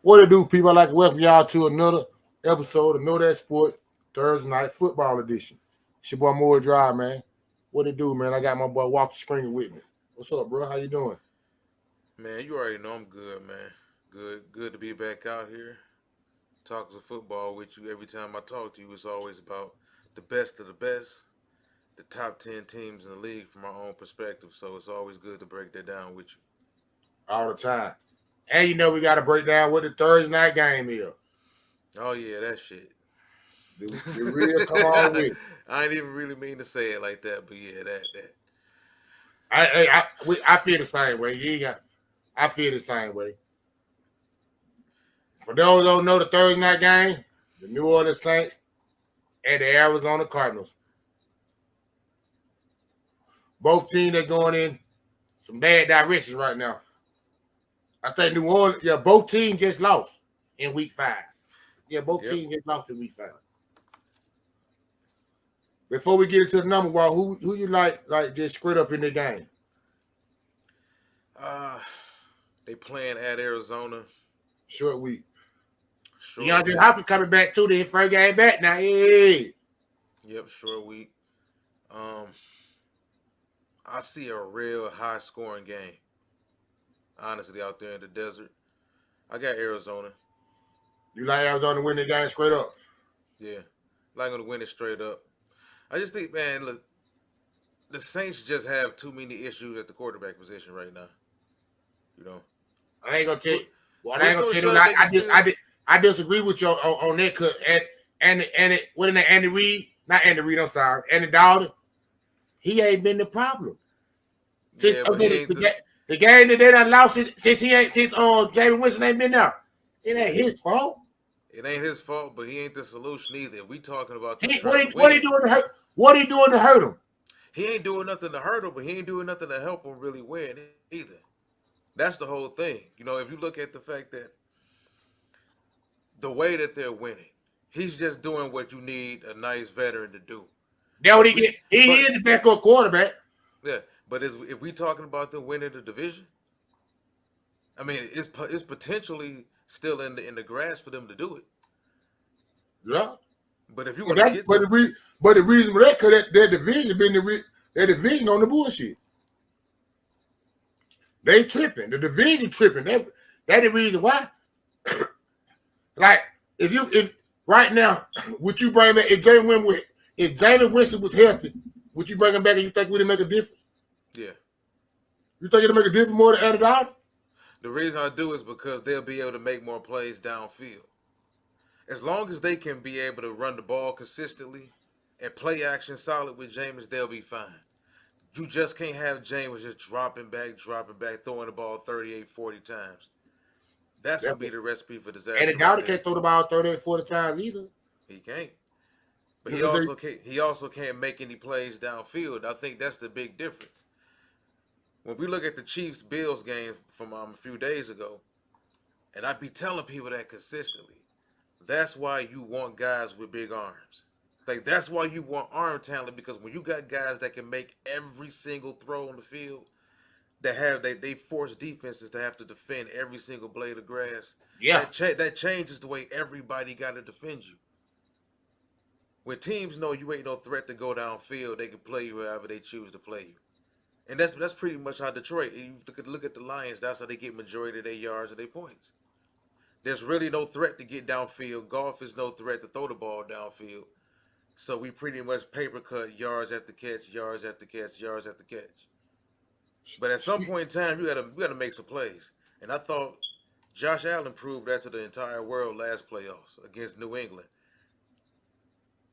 What it do, people? I'd like to welcome y'all to another episode of Know That Sport Thursday Night Football Edition. It's your boy Moore Drive, man. What it do, man? I got my boy Walker Springer with me. What's up, bro? How you doing? Man, you already know I'm good, man. Good to be back out here talking some football with you. Every time I talk to you, it's always about the best of the best, the top 10 teams in the league from my own perspective. So it's always good to break that down with you. All the time. And you know we got to break down what the Thursday night game is. Oh, yeah, that shit. The real come on with it. I ain't even really mean to say it like that, but yeah, that. I feel the same way. I feel the same way. For those who don't know the Thursday night game, the New Orleans Saints and the Arizona Cardinals. Both teams are going in some bad directions right now. I think New Orleans, both teams just lost in week 5. Yeah, both teams just lost in week 5. Before we get into the number, who you like just straight up in the game? They playing at Arizona. Short week. DeAndre Hopkins coming back too. The first game back now. Hey. Yep, short week. I see a real high scoring game. Honestly, out there in the desert, I got Arizona. You like Arizona to win the game straight up? Yeah, like them to win it straight up. I just think, man, look, the Saints just have too many issues at the quarterback position right now. You know, I ain't gonna tell you. Well, I ain't gonna tell you. I disagree with you on that. Cause what in the Andy Reid? Not Andy Reid. I'm sorry, Andy Dalton. He ain't been the problem. Since the game that they done lost since Jameis Winston ain't been there. It ain't his fault. It ain't his fault, but he ain't the solution either. We talking about what he doing to hurt? What he doing to hurt him? He ain't doing nothing to hurt him, but he ain't doing nothing to help him really win either. That's the whole thing. You know, if you look at the fact that the way that they're winning, he's just doing what you need a nice veteran to do. That's what he get. He is the backup quarterback. Yeah, but if we talking about them winning the division, I mean, it's potentially still in the grass for them to do it. Yeah. But if you want to get the reason for that, because that division been that division on the bullshit. They tripping. The division tripping. That the reason why. Like if right now, would you bring back if Jameis Winston was healthy, would you bring him back and you think would it make a difference? Yeah. You think it'll make a difference more than Andy Dalton? The reason I do is because they'll be able to make more plays downfield. As long as they can be able to run the ball consistently and play action solid with Jameis, they'll be fine. You just can't have Jameis just dropping back, throwing the ball 38, 40 times. That's going to be the recipe for disaster. And Dalton can't throw the ball 38, 40 times either. He can't. But he also can't make any plays downfield. I think that's the big difference. When we look at the Chiefs-Bills game from a few days ago, and I'd be telling people that consistently, that's why you want guys with big arms. Like, that's why you want arm talent, because when you got guys that can make every single throw on the field, they force defenses to have to defend every single blade of grass. Yeah. That changes the way everybody got to defend you. When teams know you ain't no threat to go downfield, they can play you however they choose to play you. And that's pretty much how Detroit, you look at the Lions, that's how they get majority of their yards and their points. There's really no threat to get downfield. Golf is no threat to throw the ball downfield. So we pretty much paper cut yards after catch, yards after catch, yards after catch. But at some point in time, you gotta make some plays. And I thought Josh Allen proved that to the entire world last playoffs against New England.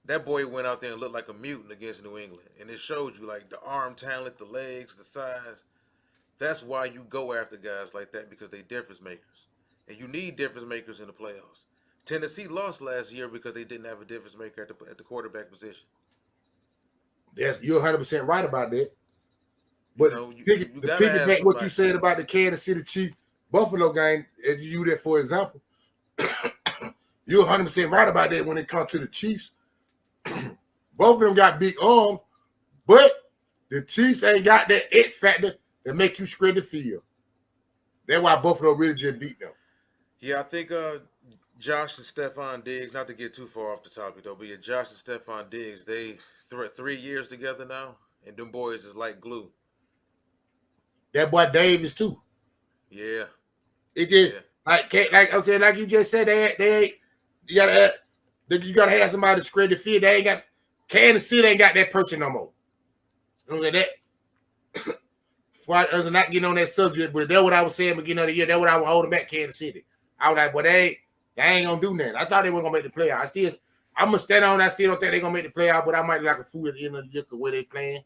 That boy went out there and looked like a mutant against New England. And it showed you, like, the arm talent, the legs, the size. That's why you go after guys like that, because they difference makers. And you need difference makers in the playoffs. Tennessee lost last year because they didn't have a difference maker at the quarterback position. Yes, you're 100% right about that. But you piggyback what you said about the Kansas City Chiefs Buffalo game, as you use that for example, you're 100% right about that when it comes to the Chiefs. Both of them got big arms, but the Chiefs ain't got that X factor that make you spread the field. That's why Buffalo really just beat them. Yeah, I think Josh and Stephon Diggs, not to get too far off the topic though, but yeah, Josh and Stephon Diggs, they 3 years together now, and them boys is like glue. That boy Davis too. Yeah. It just like I'm saying, like you just said, they ain't you gotta have somebody to spread the field. They ain't got Kansas City ain't got that person no more. You know what I'm saying? That not getting on that subject, but that's what I was saying beginning of the year. That's what I was holding back Kansas City. I was like, but they ain't gonna do nothing. I thought they weren't gonna make the playoffs. I'm gonna stand on. I still don't think they're gonna make the playoffs, but I might like a fool at the end of the year because where they playing.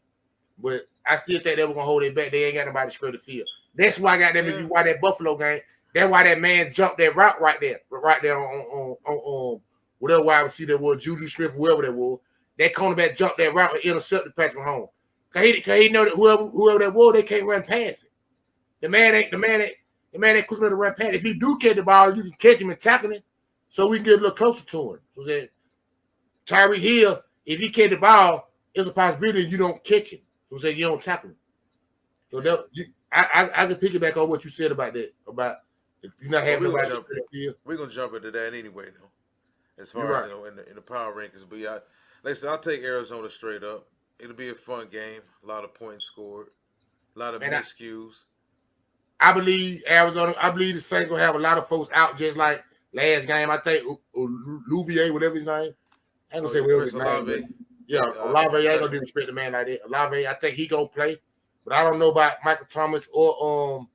But I still think they were gonna hold it back. They ain't got nobody to spread the field. That's why I got them. If you watch that Buffalo game, that's why that man jumped that route right there on whatever wide receiver that was, Juju Smith, whoever that was. That cornerback jumped that route and intercepted Patrick Mahomes. Cause he know that whoever that was, they can't run past it. The man ain't quick enough to run past it. If you do catch the ball, you can catch him and tackle him, so we can get a little closer to him. So that Tyreek Hill, if you catch the ball, it's a possibility you don't catch him. So say you don't tackle him. So I can piggyback on what you said about that, about you not having nobody to field. We're gonna jump into that anyway, though. As far as in the power rankings, but yeah, like I said, I'll take Arizona straight up. It'll be a fun game. A lot of points scored. A lot of miscues. I believe Arizona. I believe the Saints gonna have a lot of folks out, just like last game. I think Louvier, whatever his name. I ain't gonna say whatever his name. Yeah, Olave ain't gonna disrespect the man like that. Olave, I think he gonna play, but I don't know about Michael Thomas or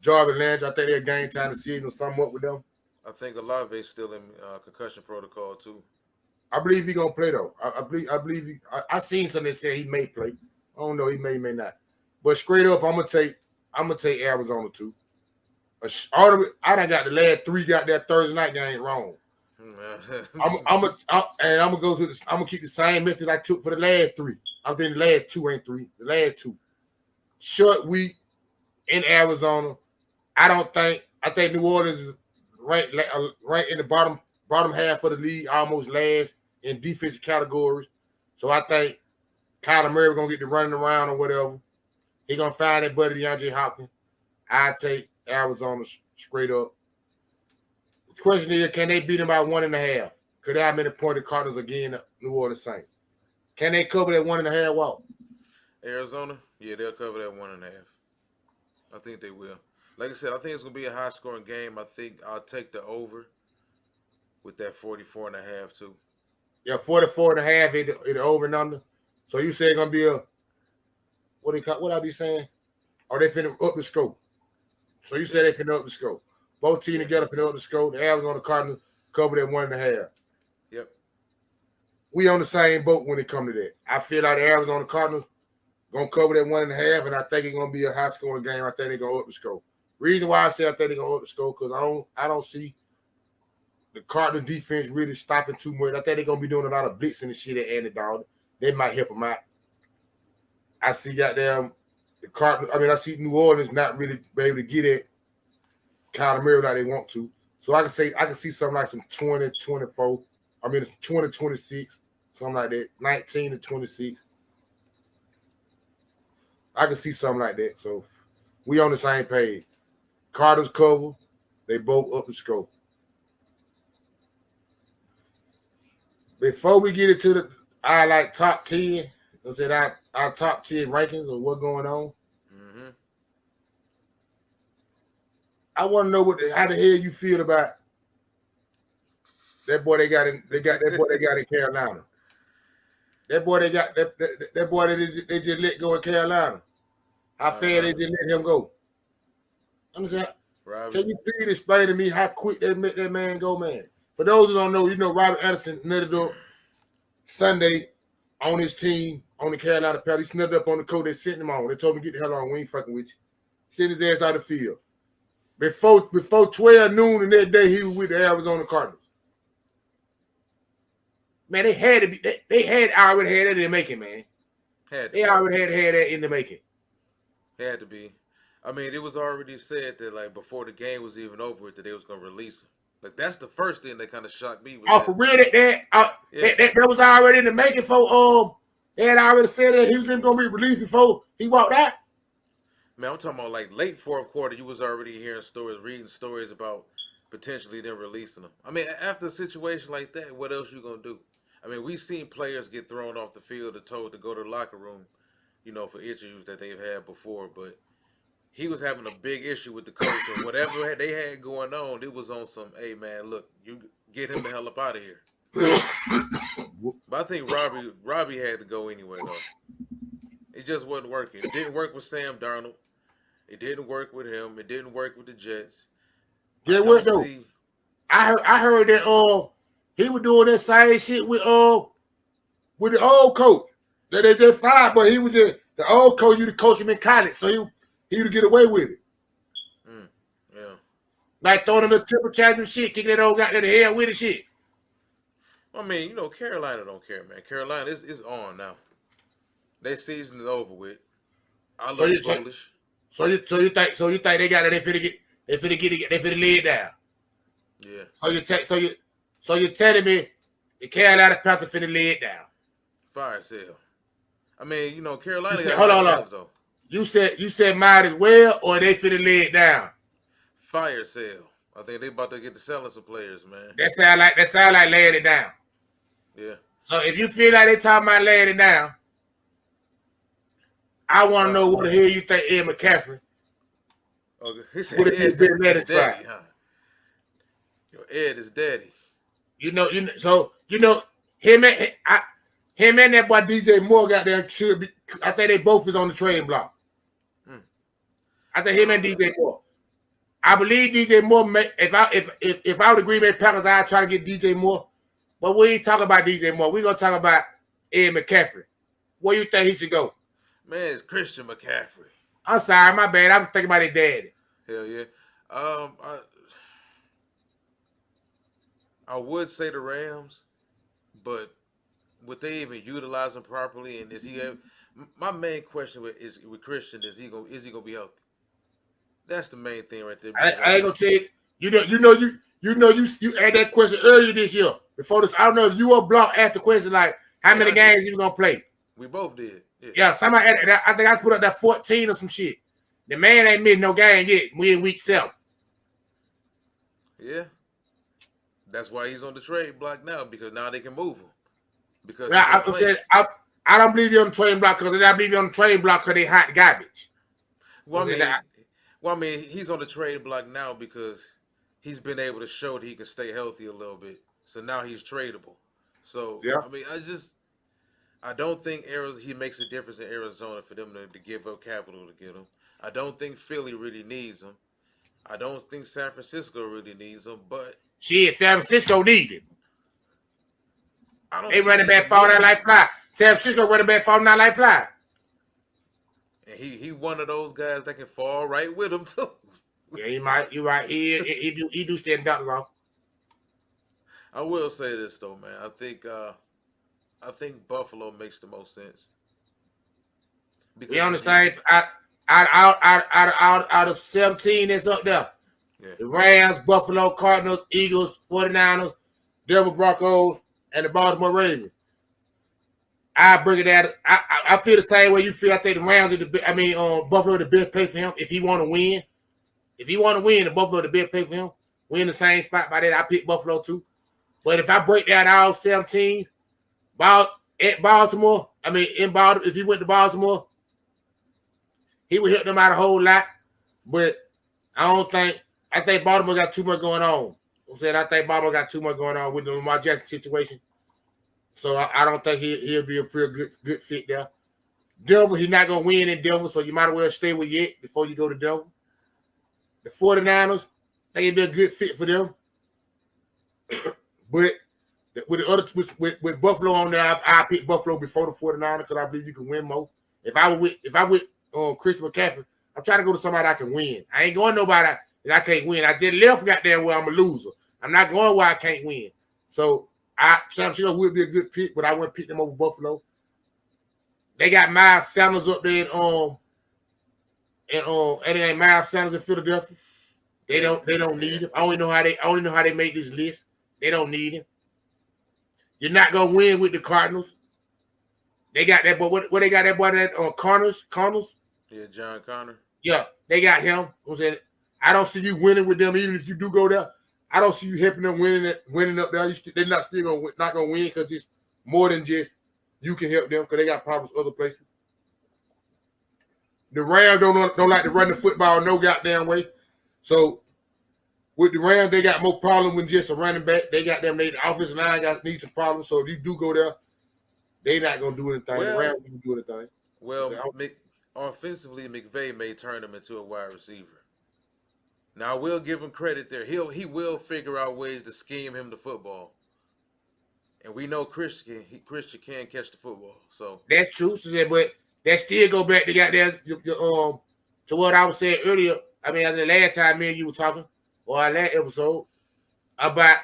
Jarvis Landry. I think they're game time decision or something up with them. I think Olave's still in concussion protocol too. I believe he gonna play though. I believe he. I seen something that said he may play. I don't know. He may not. But straight up, I'm gonna take Arizona too. I done got the last 3 got that Thursday night game wrong. I'm gonna keep the same method I took for the last 3. I think the last 2 ain't 3. The last 2 short week in Arizona. I think New Orleans is ranked in the bottom half of the league, almost last in defensive categories. So I think Kyler Murray gonna get the running around or whatever. He gonna find that buddy DeAndre Hopkins. I take Arizona straight up. The question is, can they beat them by 1.5? Could they have many point the Cardinals again? New Orleans Saints. Can they cover that 1.5 walk? Arizona, yeah, they'll cover that 1.5. I think they will. Like I said, I think it's gonna be a high scoring game. I think I'll take the over with that 44.5 too. Yeah, 44.5 in the over and under. So you say it's gonna be a what I be saying? Or they finna up the scope. So you say they finna up the scope. Both teams together finna up the scope. The Arizona Cardinals cover that 1.5. Yep. We on the same boat when it comes to that. I feel like the Arizona Cardinals gonna cover that 1.5, and I think it's gonna be a high scoring game. I think they're gonna up the scope. Reason why I say I think they're gonna up the scope because I don't see the Cardinals defense really stopping too much. I think they're gonna be doing a lot of blitzing and shit at Andy Dalton. They might help them out. I see goddamn the Cardinals. I mean, I see New Orleans not really be able to get at Kyler Murray like they want to. So I can see something like some 20-24. I mean, it's 20-26, something like that. 19-26. I can see something like that. So we on the same page. Cardinals cover. They both up the scope. Before we get into our top 10, I said our top 10 rankings of what's going on. Mm-hmm. I want to know how the hell you feel about that boy they got in Carolina. That boy they just let go in Carolina. How fair they just let him go. I'm saying, can you please explain to me how quick they let that man go, man? For those who don't know, Robert Anderson nutted up Sunday on his team on the Carolina Panthers. He nutted up on the coach. They sent him on. They told him, get the hell on. We ain't fucking with you. Send his ass out of the field. Before 12 noon in that day, he was with the Arizona Cardinals. Man, they had to be. They had already had that in the making, man. They already had that in the making. Had to be. I mean, it was already said that before the game was even over with that they was gonna release him. That's the first thing that kind of shocked me. For real, that was already in the making. For they had already said that he was gonna be released before he walked out. Man, I'm talking about like late fourth quarter. You was already hearing stories, reading stories about potentially them releasing them. I mean, after a situation like that, what else you gonna do? I mean, we've seen players get thrown off the field or told to go to the locker room, for issues that they've had before. But he was having a big issue with the coach, and whatever they had going on, it was on some, hey man, look, you get him the hell up out of here. But I think Robbie had to go anyway though. It just wasn't working. It didn't work with Sam Darnold. It didn't work with him. It didn't work with the Jets. Yeah, what though? I heard that he was doing that same shit with the old coach that they just fired, but he was just the old coach. You the coach him in college, so he would get away with it. Yeah, like throwing the triple championship, kicking that old guy to the hell with the shit. I mean, Carolina don't care, man. Carolina is on now. Their season is over with. I look bullish. So you think they got it? They finna lay it down. Yeah. So you're telling me the Carolina Panthers finna lay it down? Fire sale. I mean, Carolina. Hold on. Though. You said might as well, or they finna lay it down? Fire sale. I think they about to get to selling some players, man. That sound like laying it down. Yeah. So if you feel like they talking about laying it down, I want to know what the hell you think Ed McCaffrey. Okay. He said Ed is daddy, huh? Ed is daddy. Him and that boy DJ Moore got there should be. I think they both is on the trading block. I think him and DJ Moore. I believe DJ Moore. If I would agree with Packers, I'd try to get DJ Moore. But we ain't talking about DJ Moore. We're gonna talk about Ed McCaffrey. Where you think he should go? Man, it's Christian McCaffrey. I'm sorry, my bad. I was thinking about his daddy. Hell yeah. I would say the Rams, but would they even utilize him properly? And is he? My main question with Christian is he gonna be healthy? That's the main thing right there. I ain't gonna tell you. You had that question earlier this year. Before this, I don't know if you or Block asked the question like, how many games you gonna play? We both did. Yeah, somebody. I think I put up that 14 or some shit. The man ain't missed no game yet. We in week 7. Yeah, that's why he's on the trade block now, because now they can move him. Because I don't believe you're on the trading block because I believe you're on the trading block because they hot garbage. Well, I mean, he's on the trade block now because he's been able to show that he can stay healthy a little bit. So now he's tradable. So yeah. I mean, I don't think he makes a difference in Arizona for them to give up capital to get him. I don't think Philly really needs him. I don't think San Francisco really needs him. But shit, San Francisco need him. They running back falling out like fly. San Francisco running back falling out like fly. And he one of those guys that can fall right with him too. Yeah, he might. You're right. He do stand doctors off. I will say this though, man. I think Buffalo makes the most sense. Because on the same out of 17 that's up there. Yeah. The Rams, Buffalo, Cardinals, Eagles, 49ers, Denver Broncos, and the Baltimore Ravens. I bring it out. I feel the same way you feel. I think the Rams Buffalo the best place for him if he want to win. If he want to win, the Buffalo the best place for him. We in the same spot by that. I pick Buffalo too. But if I break down all 17 at Baltimore, if he went to Baltimore, he would help them out a whole lot. But I think Baltimore got too much going on. I think Baltimore got too much going on with the Lamar Jackson situation. So I don't think he'll be a pretty good fit there. Denver, he's not going to win in Denver, so you might as well stay with it before you go to Denver. The 49ers, I think it'd be a good fit for them. But with the other with Buffalo on there, I pick Buffalo before the 49ers because I believe you can win more. If I with Chris McCaffrey, I'm trying to go to somebody I can win. I ain't going nobody that I can't win. I just left got there where I'm a loser. I'm not going where I can't win. So San Francisco would be a good pick, but I wouldn't pick them over Buffalo. They got Miles Sanders up there and it ain't Miles Sanders in Philadelphia. They don't need him. I only know how they make this list. They don't need him. You're not gonna win with the Cardinals. They got that boy. What they got that boy that on Connors? Yeah, John Connor. Yeah, they got him. I don't see you winning with them, even if you do go there. I don't see you helping them winning up there. They're not gonna win because it's more than just you can help them because they got problems other places. The Rams don't like to run the football no goddamn way. So with the Rams, they got more problem with just a running back. They got them. The offensive line need some problems. So if you do go there, they're not gonna do anything. The Rams don't do anything. Well, offensively, McVay may turn him into a wide receiver. Now I will give him credit there. He will figure out ways to scheme him the football. And we know Christian can catch the football. So that's true. But that still go back to goddamn to what I was saying earlier. I mean, the last time me and you were talking, or our last episode, about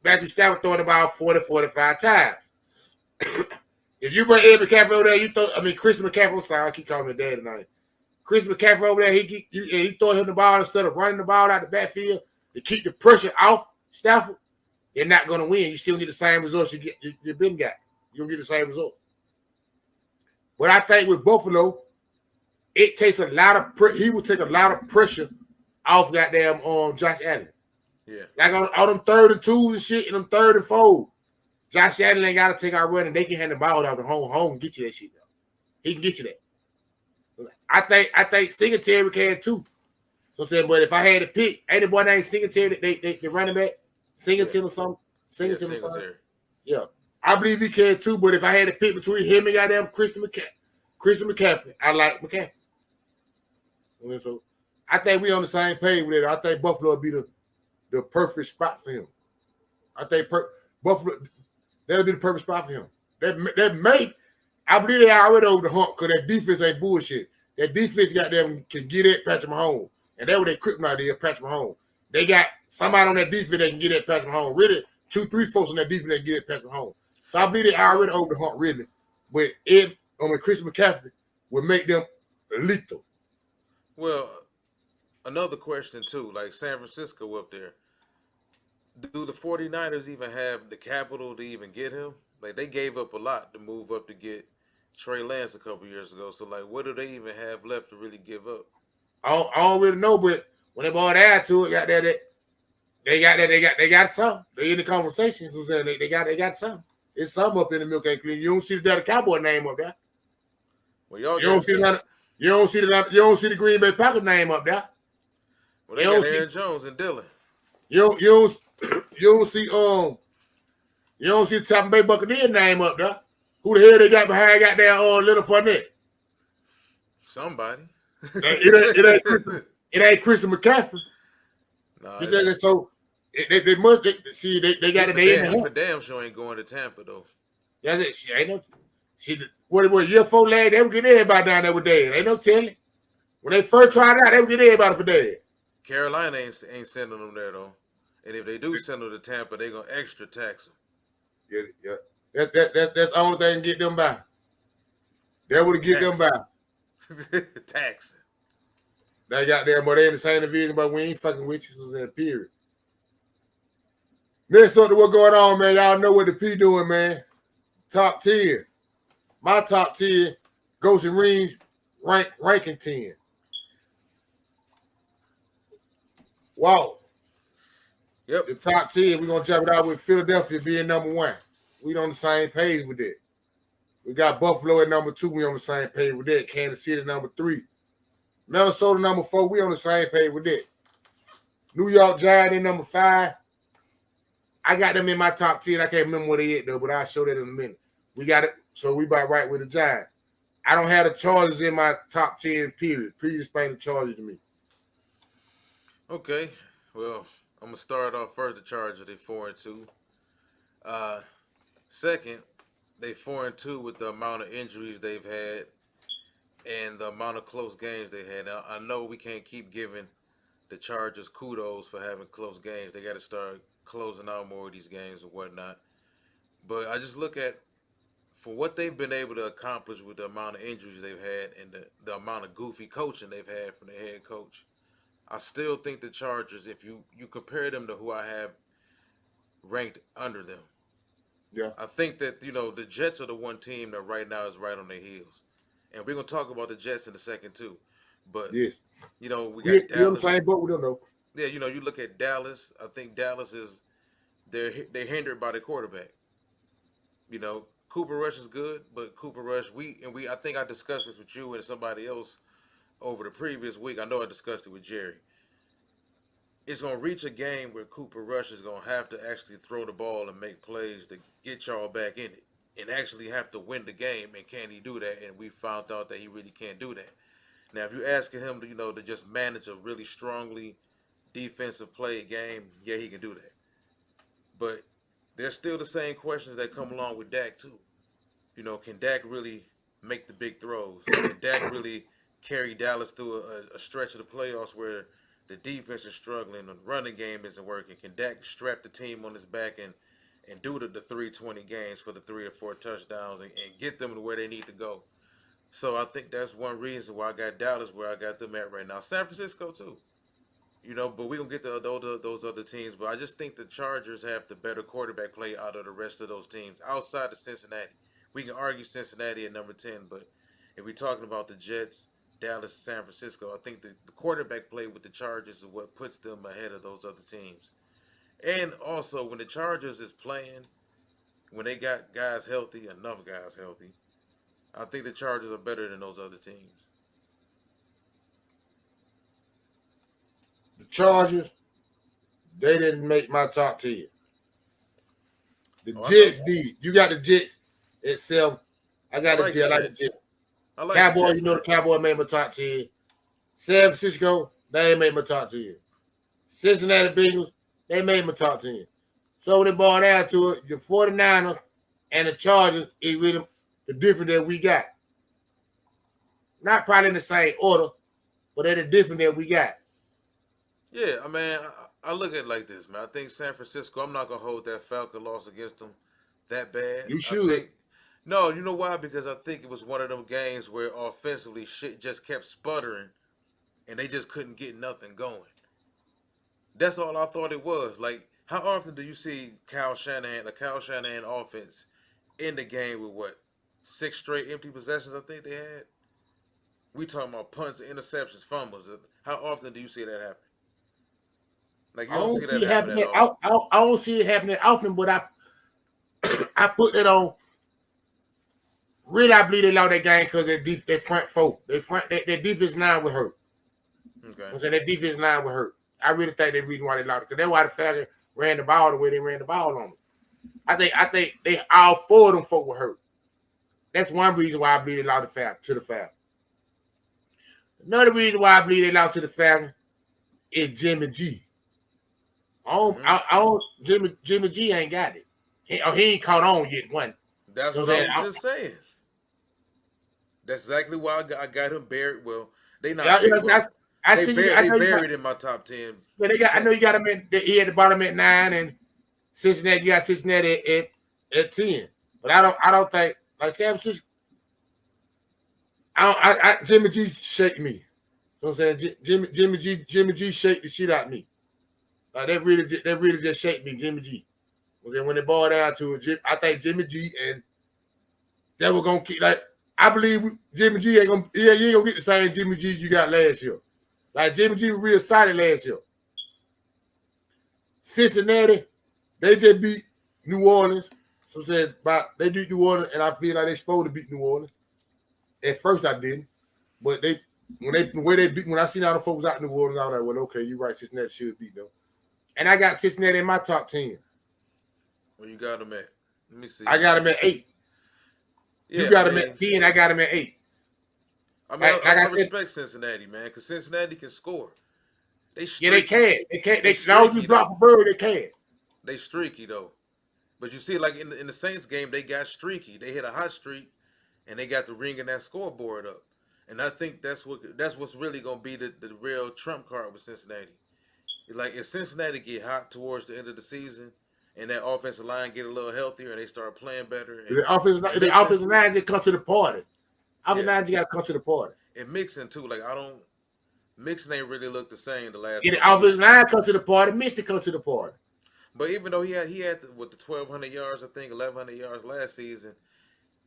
Matthew Stafford throwing about 40, 45 times. If you bring Ed McCaffrey over there, Chris McCaffrey, sorry, I keep calling him dad tonight. Chris McCaffrey over there, he throw him the ball instead of running the ball out the backfield to keep the pressure off Stafford. You're not going to win. You still get the same results you've been got. You'll get the same results. But I think with Buffalo, it takes a lot of he will take a lot of pressure off goddamn Josh Allen. Yeah. Like on all them 3rd and 2s and shit and them 3rd and 4. Josh Allen ain't got to take our run and they can hand the ball out to home and get you that shit. Though. He can get you that. I think Singletary can too. So I'm saying, but if I had to pick, ain't the boy named Singletary, the running back, Singleton or something? Singleton or something? Yeah. I believe he can too, but if I had to pick between him and goddamn Christian McCaffrey, I like McCaffrey. So I think we on the same page with it. I think Buffalo would be the perfect spot for him. I think Buffalo, that'll be the perfect spot for him. I believe they already over the hump because that defense ain't bullshit. That defense got them can get at Patrick Mahomes. And that's what their kryptonite is, Patrick Mahomes. They got somebody on that defense that can get at Patrick Mahomes. Really, 2-3 folks on that defense that can get at Patrick Mahomes. So I believe they already over the hump, really. But Christian McCaffrey would make them lethal. Well, another question too, like San Francisco up there. Do the 49ers even have the capital to even get him? Like they gave up a lot to move up to get Trey Lance a couple years ago. So like what do they even have left to really give up? I don't really know, but when they bought out to it, they got some. They in the conversation. So they got some. It's some up in the milk and clean. You don't see the Dallas Cowboy name up there. Well, y'all you don't see the Green Bay Packers name up there. Well, they got Aaron Jones and Dylan. You don't see the Tampa Bay Buccaneers name up there. Who the hell they got behind Little Fournette? Somebody. It ain't Christian McCaffrey. Nah, so they must they got it. They for damn sure ain't going to Tampa though. That's it. She ain't no. What year 4 last they would get everybody down there with Dad. Ain't no telling. When they first tried out, they would get everybody for Dad. Carolina ain't sending them there though. And if they do send them to Tampa, they gonna extra tax them. Yeah. That's the only thing get them by. That would get them by. Taxing. They got there, but they in the same division, but we ain't fucking with you, so period. Next something what's going on, man. Y'all know what the P doing, man. Top 10. My top 10, Ghost and Rings ranking 10. Wow. Yep. The top 10, we're going to jump it out with Philadelphia being number 1. We on the same page with that. We got Buffalo at number 2. We on the same page with that. Kansas City number 3. Minnesota number 4. We on the same page with that. New York Giants in number 5. I got them in my top 10. I can't remember what they at though, but I'll show that in a minute. We got it. So we about right with the Giants. I don't have the Chargers in my top 10, period. Please explain the Chargers to me. Okay. Well, I'm going to start off first. The Chargers, they 4-2. Second, they 4-2 with the amount of injuries they've had and the amount of close games they had. Now, I know we can't keep giving the Chargers kudos for having close games. They got to start closing out more of these games and whatnot. But I just look at, for what they've been able to accomplish with the amount of injuries they've had and the amount of goofy coaching they've had from their head coach, I still think the Chargers, if you compare them to who I have ranked under them, yeah, I think that, the Jets are the one team that right now is right on their heels. And we're going to talk about the Jets in a second too. But yes, we got we on the Dallas. same boat with them though. Yeah, you look at Dallas. I think Dallas is they're hindered by the quarterback. Cooper Rush is good, but Cooper Rush we I think I discussed this with you and somebody else over the previous week. I know I discussed it with Jerry. It's gonna reach a game where Cooper Rush is gonna have to actually throw the ball and make plays to get y'all back in it, and actually have to win the game. And can he do that? And we found out that he really can't do that. Now, if you're asking him to just manage a really strongly defensive play game, yeah, he can do that. But there's still the same questions that come along with Dak too. Can Dak really make the big throws? Can Dak really carry Dallas through a stretch of the playoffs where the defense is struggling, the running game isn't working? Can Dak strap the team on his back and do the 320 games for the 3 or 4 touchdowns and get them to where they need to go? So I think that's one reason why I got Dallas where I got them at right now. San Francisco too. But we're going to get to those other teams. But I just think the Chargers have the better quarterback play out of the rest of those teams outside of Cincinnati. We can argue Cincinnati at number 10, but if we're talking about the Jets, Dallas, San Francisco, I think the quarterback play with the Chargers is what puts them ahead of those other teams. And also, when the Chargers is playing, when they got guys healthy, enough guys healthy, I think the Chargers are better than those other teams. The Chargers, they didn't make my top 10. The Jets did. You got the Jets itself. I got the Jets. I like the Jets. Cowboy, the Cowboy made my top 10. San Francisco, they ain't made my top 10. Cincinnati Bengals, they made my top 10. So when they ball down to it, your 49ers and the Chargers is really the difference that we got. Not probably in the same order, but they're the difference that we got. Yeah, I mean, I look at it like this, man. I think San Francisco, I'm not going to hold that Falcon loss against them that bad. You should. No, you know why? Because I think it was one of them games where offensively shit just kept sputtering and they just couldn't get nothing going. That's all I thought it was. Like, how often do you see a Kyle Shanahan offense in the game with 6 straight empty possessions I think they had? We talking about punts, interceptions, fumbles. How often do you see that happen? Like, you don't see that happen at all. I don't see it happening often, but I put it on. Really, I believe they lost that game because their front four, their defense line was hurt. Okay. So their defense line was hurt. I really think that's the reason why they lost it. Because that's why the Falcons ran the ball the way they ran the ball on them. I think they all 4 of them folk were hurt. That's one reason why I believe they lost to the Falcons. Another reason why I believe they lost to the Falcons is Jimmy G. Jimmy G ain't got it. He ain't caught on yet. One. That's what I was just saying. That's exactly why I got him buried. Well, they not. They buried in my top 10. But I know you got him he at the bottom at 9, and Cincinnati. You got Cincinnati at 10. But I don't think like San Francisco. Jimmy G shake me. So I'm saying Jimmy G shake the shit out of me. Like they really just shake me, Jimmy G. When they ball down to it, I think Jimmy G and they were gonna keep like I believe Jimmy G ain't gonna get the same Jimmy G you got last year. Like Jimmy G was real excited last year. Cincinnati, they just beat New Orleans. So said they beat New Orleans, and I feel like they supposed to beat New Orleans. At first I didn't, but when I seen all the folks out in New Orleans, I was like, well, okay, you're right. Cincinnati should beat them, and I got Cincinnati in my top 10. Where you got them at? Let me see. I got them at 8. Yeah, you got them at 10. I got them at 8. I mean, I respect Cincinnati, man, because Cincinnati can score. They can. They can. They long as you drop a bird, they can. They streaky though, but you see, like in the Saints game, they got streaky. They hit a hot streak, and they got the ring in that scoreboard up. And I think that's what's really gonna be the real trump card with Cincinnati. It's like if Cincinnati get hot towards the end of the season, and that offensive line get a little healthier, and they start playing better. The offensive line just come to the party. Offensive line just got to come to the party. And Mixon too, like Mixon ain't really looked the same the last. The offensive line come to the party. Mixon come to the party. But even though he had the 1,200 yards, I think 1,100 yards last season,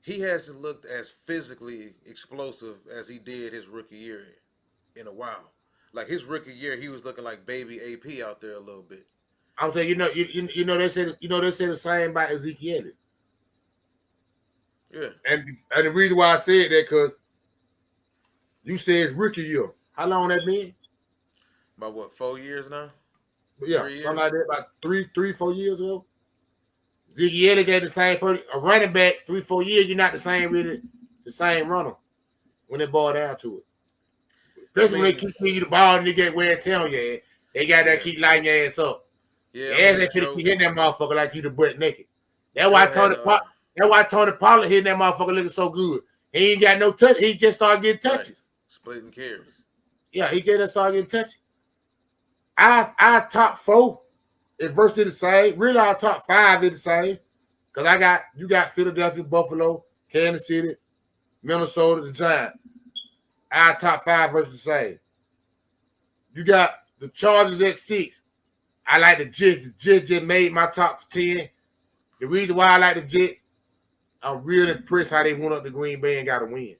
he hasn't looked as physically explosive as he did his rookie year. in a while. Like his rookie year, he was looking like baby AP out there a little bit. I'm saying, they said the same about Ezekiel. Yeah. And the reason why I said that, because you said rookie year. How long that been? About what, 4 years now? Yeah, something like that, about 4 years ago. Ezekiel got the same person, a running back, 3-4 years, you're not the same runner when they ball down to it. Especially when they keep giving you the ball and they get wear and tear on your ass. They got that keep lighting your ass up. Yeah, they finna keep hitting that motherfucker like you the butt naked. That's why Tony Pollard hitting that motherfucker looking so good. He ain't got no touch. He just started getting touches. Right. Splitting carries. Yeah, he just started getting touches. Our top 4 is virtually the same. Really, our top 5 is the same. Because you got Philadelphia, Buffalo, Kansas City, Minnesota, the Giants. Our top 5 versus the same. You got the Chargers at 6. I like the Jets. The Jets just made my top 10. The reason why I like the Jets, I'm real impressed how they went up to Green Bay and got a win.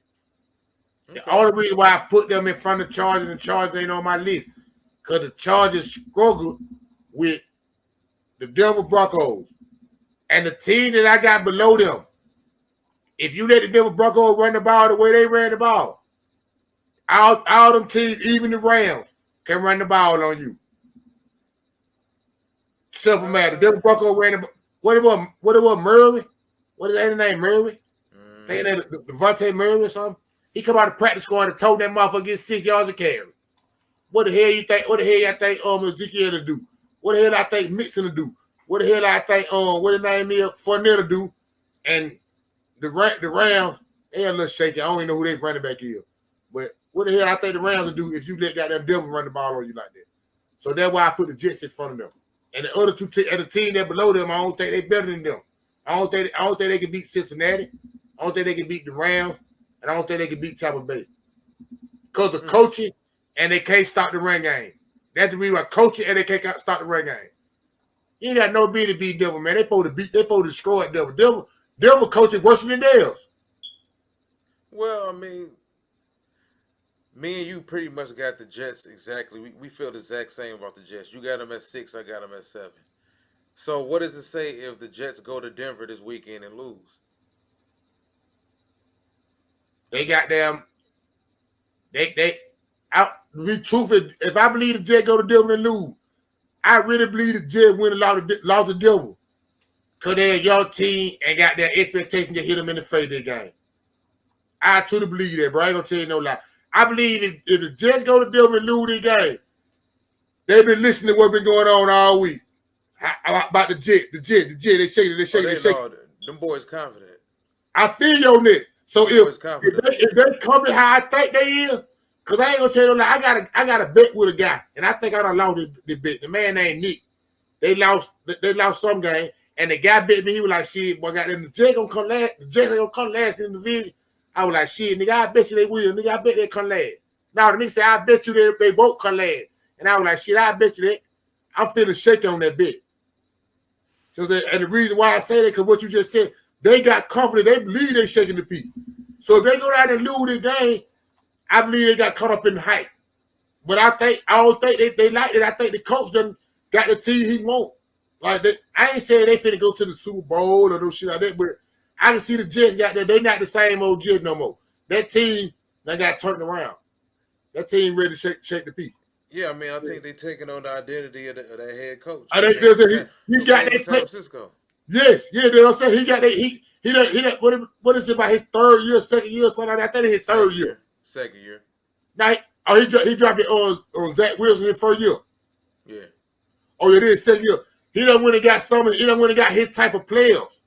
Okay. The only reason why I put them in front of the Chargers and the Chargers ain't on my list, because the Chargers struggled with the Denver Broncos. And the team that I got below them, if you let the Denver Broncos run the ball the way they ran the ball, all them teams, even the Rams, can run the ball on you. Simple matter. The Denver Broncos ran the ball. What it was, Murray? What is that name, Murray? Think that Devontae Murray or something? He come out of practice squad and told that motherfucker get 6 yards of carry. What the hell you think? What the hell I think Ezekiel to do? What the hell I think Mixon to do? What the hell I think what the name is Fournette to do? And the Rams, they a little shaky. I don't even know who their running back is. But what the hell I think the Rams will do if you let goddamn Denver run the ball on you like that? So that's why I put the Jets in front of them. And the other 2 and the team that below them, I don't think they better than them. I don't think they can beat Cincinnati. I don't think they can beat the Rams. And I don't think they can beat Tampa Bay. Because of coaching and they can't stop the run game. That's the reason why coaching and they can't stop the run game. You ain't got no ability to beat Denver, man. They supposed to destroy Denver. Denver coaching worse than theirs. Well, I mean, me and you pretty much got the Jets exactly. We feel the exact same about the Jets. You got them at 6, I got them at 7. So what does it say if the Jets go to Denver this weekend and lose? They got them. If I believe the Jets go to Denver and lose, I really believe the Jets win and lost to Denver. Because they're a young team and got their expectation to hit them in the face that game. I truly believe that, bro. I ain't going to tell you no lie. I believe if the Jets go to Denver and lose their game, they've been listening to what's been going on all week. About the Jets. They shaking it. Them boys confident. I feel you on that. So if they confident how I think they is, because I ain't gonna tell you like I got a bet with a guy, and I think I done lost the bet. The man named Nick. They lost some game, and the guy bet me. He was like, "Shit, boy, goddamn, the Jets gonna come last. The Jets ain't gonna come last in the division." I was like, "Shit, nigga, I bet you they will. Nigga, I bet they come last." Now the nigga said, "I bet you they both come last," and I was like, "Shit, I bet you that." I'm feeling shaky on that bet. So and the reason why I say that, because what you just said, they got confidence. They believe they shaking the peak. So if they go down and lose the game, I believe they got caught up in the hype. But I don't think they like it. I think the coach done got the team he want. Like I ain't saying they finna go to the Super Bowl or no shit like that, but I can see the Jets got there. They not the same old Jets no more. That team they got turned around. That team ready to shake the peak. Yeah, I mean, I think they taking on the identity of that head coach. I think he got that San Francisco. Yes, yeah, you know what I'm saying? He got that. He done, what is it about his third year, second year, something like that? I think his third year. Second year. Now, he dropped it on Zach Wilson in first year. Yeah. Oh, it is second year. He done went and got some. He done went and got his type of players.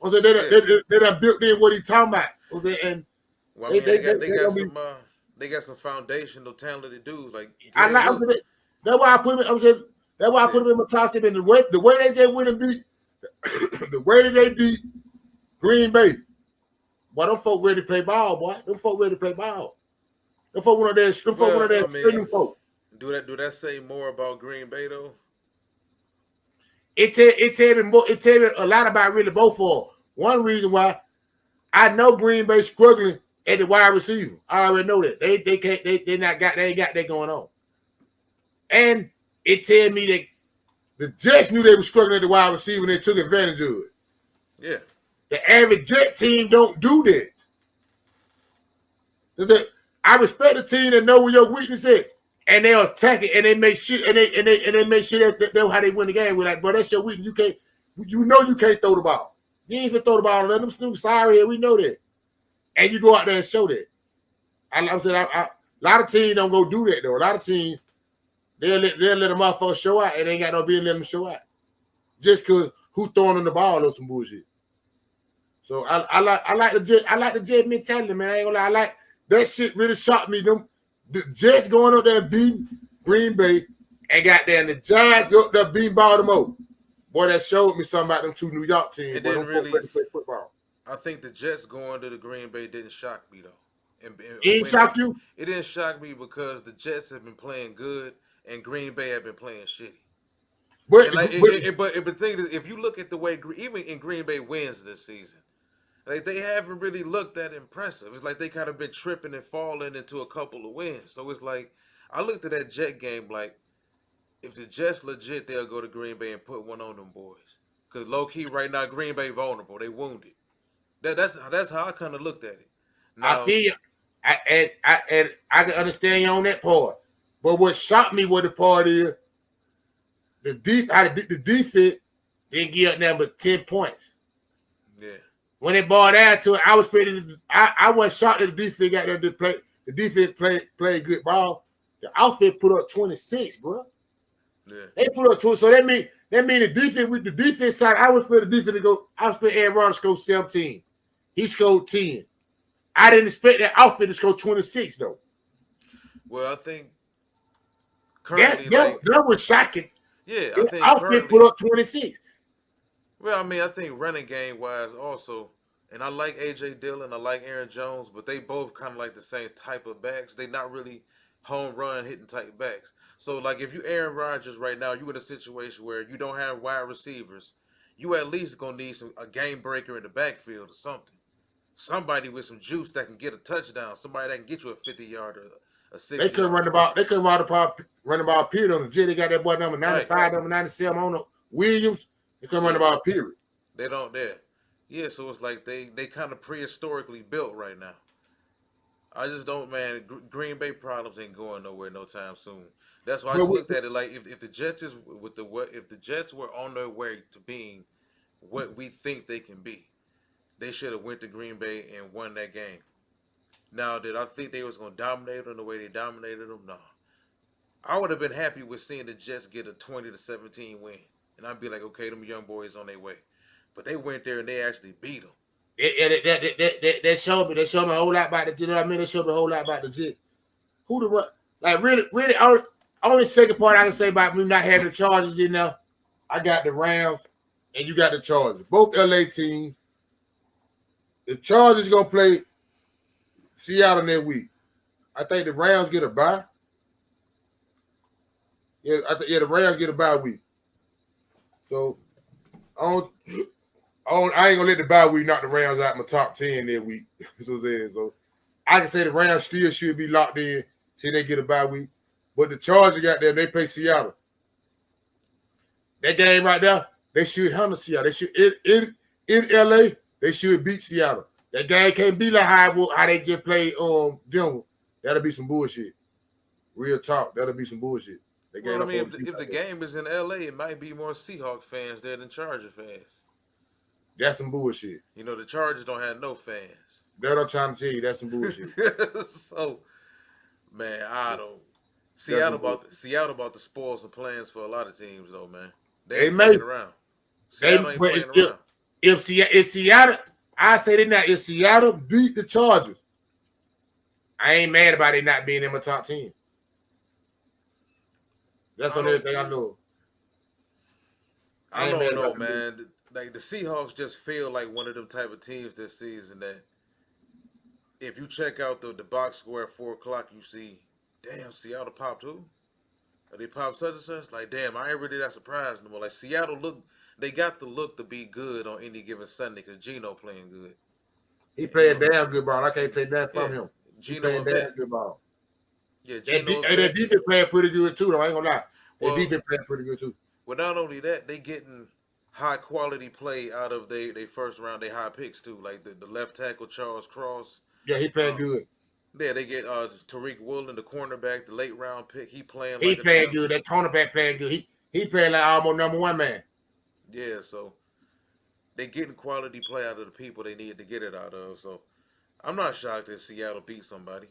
I said they done built in what he talking about. I said, and well, I mean, they got some foundational talented dudes like. I like that. That's why I put him. I'm saying that's why I put him in my top 7. And the way they just went and beat, the way that they beat Green Bay. Boy, them folk ready to play ball, boy. Them folk ready to play ball. Them folk one of their screaming folk. Do that say more about Green Bay though? It tell me a lot about really both of them. One reason why I know Green Bay struggling at the wide receiver. I already know that. They ain't got that going on. And it tell me that the Jets knew they were struggling at the wide receiver and they took advantage of it. Yeah. The average Jet team don't do that. I respect the team that know where your weakness is, and they'll attack it and they make sure and they make sure that that's how they win the game. We're like, bro, that's your weakness. You can't throw the ball. You ain't even throw the ball. Let them snoop. Sorry, we know that. And you go out there and show that. I'm saying a lot of teams don't go do that though. A lot of teams they'll let a motherfucker show out and they ain't got no business letting them show out. Just cause who throwing them the ball or some bullshit. So I like the Jet mentality, man. I ain't gonna lie. I like that shit really shocked me. The Jets going up there and beating Green Bay and got there and the Giants up there beating Baltimore. Boy, that showed me something about them two New York teams. It boy, didn't really play football. I think the Jets going to the Green Bay didn't shock me though. It ain't shock you? It didn't shock me because the Jets have been playing good and Green Bay have been playing shitty. But the thing is, if you look at the way even in Green Bay wins this season, like they haven't really looked that impressive. It's like they kind of been tripping and falling into a couple of wins. So it's like I looked at that Jet game like if the Jets legit, they'll go to Green Bay and put one on them boys. Because low key right now, Green Bay vulnerable. They wounded. That's how I kind of looked at it. Now, I feel you. I can understand you on that part. But what shocked me was the part is the defense didn't give up nothing but 10 points. Yeah. When they ball down to it, I wasn't shocked that the defense got there to play. The defense played good ball. The outfit put up 26, bro. Yeah. They put up 20. So that mean the defense with the defense side, I was expect the defense to go. I was expect Aaron Rodgers to score 17. He scored 10. I didn't expect that outfit to score 26 though. Well, I think currently that was shocking. Yeah, I think outfit put up 26. Well, I mean, I think running game wise also, and I like AJ Dillon, I like Aaron Jones, but they both kind of like the same type of backs. They not really home run hitting type backs. So like if you Aaron Rodgers right now, you in a situation where you don't have wide receivers, you at least gonna need a game breaker in the backfield or something. Somebody with some juice that can get a touchdown. Somebody that can get you a 50-yard or a 60. They couldn't run the ball. They couldn't run the ball. Period on the Jet. They got that boy number 95, right. Number 97 on the Williams. They couldn't run the ball. Period. They don't there. Yeah, so it's like they kind of prehistorically built right now. I just don't, man. Green Bay problems ain't going nowhere no time soon. That's why I just looked at it like if the Jets if the Jets were on their way to being what we think they can be, they should have went to Green Bay and won that game. Now, did I think they was going to dominate them the way they dominated them? No. I would have been happy with seeing the Jets get a 20-17 win. And I'd be like, okay, them young boys on their way. But they went there and they actually beat them. That showed me a whole lot about the Jets. You know what I mean? That showed me a whole lot about the Jets. Who the run? Like, really, only second part I can say about me not having the Chargers in there, I got the Rams and you got the Chargers. Both LA teams. The Chargers going to play Seattle next week. I think the Rams get a bye. Yeah, the Rams get a bye week. So, I ain't gonna let the bye week knock the Rams out in my top 10 that week. So I can say the Rams still should be locked in till they get a bye week. But the Chargers got there, they play Seattle. That game right there, they should handle Seattle. They should in LA, they should beat Seattle. That game can't be like how they just played Denver. That'll be some bullshit. Real talk. That'll be some bullshit. Well, I mean, if the game is in LA, it might be more Seahawks fans there than Charger fans. That's some bullshit. You know, the Chargers don't have no fans. That's what I'm trying to tell you. That's some bullshit. So, man, I don't. Seattle about to spoil some plans for a lot of teams, though, man. They ain't playing around. Seattle ain't playing around. If Seattle, I say that now. If Seattle beat the Chargers, I ain't mad about it not being in my top 10. That's the only thing I know. I don't know, man. Like the Seahawks just feel like one of them type of teams this season that if you check out the box score at 4:00, you see, damn, Seattle popped who? Or they popped such and such. Like, damn, I ain't really that surprised no more. Like Seattle they got the look to be good on any given Sunday because Geno playing good. He playing damn good ball. I can't take that from him. He Geno playing damn good ball. Yeah, Geno. That defense playing pretty good too, though. I ain't gonna lie. Well, that defense playing pretty good too. Well, not only that, they getting high quality play out of they first round, they high picks too. Like the left tackle Charles Cross. Yeah, he playing good. Yeah, they get Tariq Woolen, the cornerback, the late round pick. He playing good. That cornerback playing good. He playing like almost number one man. Yeah, so they getting quality play out of the people they need to get it out of. So I'm not shocked if Seattle beat somebody,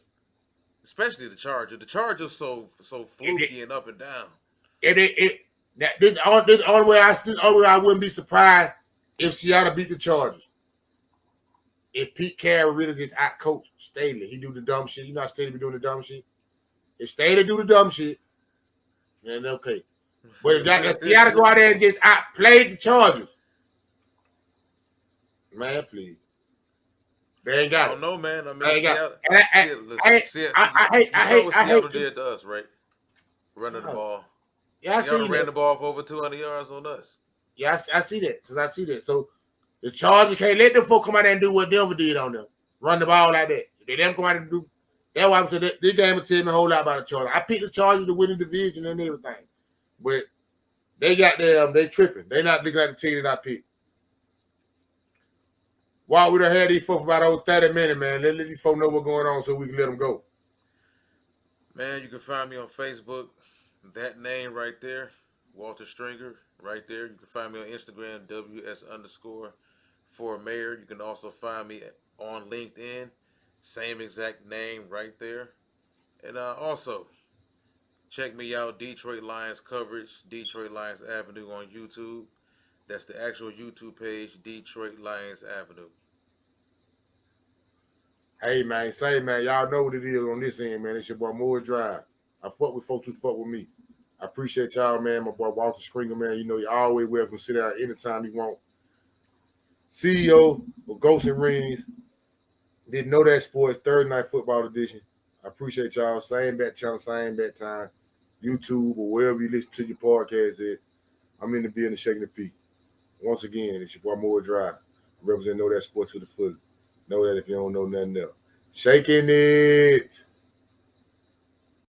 especially the Chargers. The Chargers so fluky and up and down. This only way I wouldn't be surprised if Seattle beat the Chargers. If Pete Carroll really gets out coach Staley, he do the dumb shit. You know how Staley be doing the dumb shit. If Staley do the dumb shit, then okay. But if Seattle go out there and just outplay the Chargers, man, please. They ain't got it. I don't know, man. I mean, I hate what Seattle did to us, right? Running the ball. Yeah, Seattle ran the ball for over 200 yards on us. Yeah, I see that. So the Chargers can't let them folk come out there and do what Denver did on them. Run the ball like that. They never come out and do. That's why I said this game will tell me a whole lot about the Chargers. I picked the Chargers to win the division and everything. But they got them, they tripping. They not looking at the team that I picked. Why we done had these folks for about 30 minutes, man. Let these folks know what's going on so we can let them go. Man, you can find me on Facebook. That name right there, Walter Stringer, right there. You can find me on Instagram, WS_for mayor. You can also find me on LinkedIn, same exact name right there. And also, check me out, Detroit Lions coverage, Detroit Lions Avenue on YouTube. That's the actual YouTube page, Detroit Lions Avenue. Hey, man, man. Y'all know what it is on this end, man. It's your boy Moore Drive. I fuck with folks who fuck with me. I appreciate y'all, man. My boy Walter Stringer, man. You know, you're always welcome to sit down anytime you want. CEO of Ghosts and Rings. Didn't Know That Sports, Thursday Night Football Edition. I appreciate y'all. Same bat channel, same bat time. YouTube or wherever you listen to your podcast at. I'm in the building shaking the peak. Once again, it's your boy Moore Drive. I represent Know That Sports to the full. Know that if you don't know nothing else. Shaking it.